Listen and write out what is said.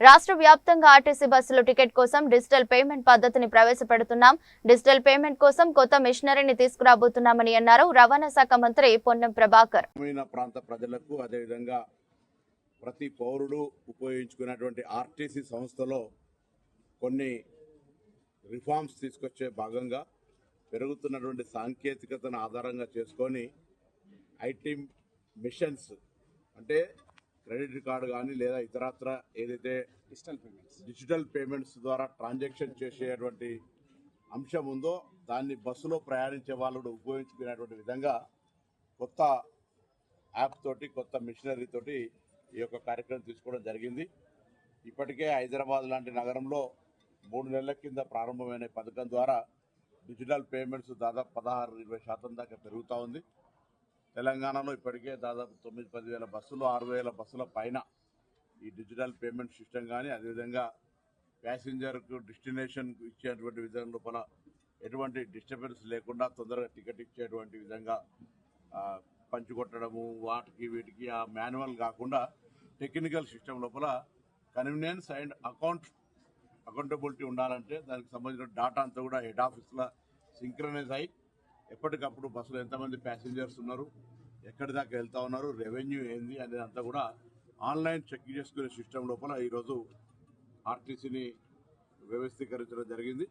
రాష్ట్ర వ్యాప్తంగా ఆర్టీసీ బస్సులు టికెట్ కోసం డిజిటల్ పేమెంట్ పద్ధతిని ప్రవేశపెడుతున్నాం. డిజిటల్ పేమెంట్ కోసం కొత్త మిషనరీని తీసుకురాబోతున్నామని అన్నారు రవాణా శాఖ మంత్రి పొన్నం ప్రభాకర్. ప్రాంత ప్రజలకు అదే విధంగా ప్రతి పౌరుడు ఉపయోగించుకునేటువంటి ఆర్టీసీ సంస్థలో కొన్ని రిఫార్మ్స్ తీసుకొచ్చే భాగంగా పెరుగుతున్నటువంటి సాంకేతికతను ఆధారంగా చేసుకొని ఐటీ మిషన్స్ అంటే క్రెడిట్ కార్డు కానీ లేదా ఇతరత్ర ఏదైతే డిజిటల్ పేమెంట్స్ ద్వారా ట్రాన్సాక్షన్ చేసేటువంటి అంశం ఉందో దాన్ని బస్సులో ప్రయాణించే వాళ్ళు ఉపయోగించుకునేటువంటి విధంగా కొత్త యాప్ తోటి కొత్త మిషనరీ తోటి ఈ యొక్క కార్యక్రమం తీసుకోవడం జరిగింది. ఇప్పటికే హైదరాబాద్ లాంటి నగరంలో 3 నెలల కింద ప్రారంభమైన పథకం ద్వారా డిజిటల్ పేమెంట్స్ దాదాపు 16-20% దాకా పెరుగుతూ ఉంది. తెలంగాణలో ఇప్పటికే దాదాపు 9-10 వేల బస్సులు 6,000 బస్సుల పైన ఈ డిజిటల్ పేమెంట్ సిస్టమ్ కానీ అదేవిధంగా ప్యాసింజర్కు డెస్టినేషన్ ఇచ్చేటువంటి విధానం లోపల ఎటువంటి డిస్టర్బెన్స్ లేకుండా తొందరగా టికెట్ ఇచ్చేటువంటి విధంగా పంచుకొట్టడము వాటికి వీటికి ఆ మాన్యువల్ కాకుండా టెక్నికల్ సిస్టమ్ లోపల కన్వీనియన్స్ అండ్ అకౌంటబిలిటీ ఉండాలంటే దానికి సంబంధించిన డాటా అంతా కూడా హెడ్ ఆఫీస్లో సింక్రనైజ్ అయ్యి ఎప్పటికప్పుడు బస్సులో ఎంతమంది ప్యాసింజర్స్ ఉన్నారు, ఎక్కడి దాకా వెళ్తా ఉన్నారు, రెవెన్యూ ఏంది అనేది అంతా కూడా ఆన్లైన్ చెక్ చేసుకునే సిస్టమ్ లోపల ఈరోజు ఆర్టీసీని వ్యవస్థీకరించడం జరిగింది.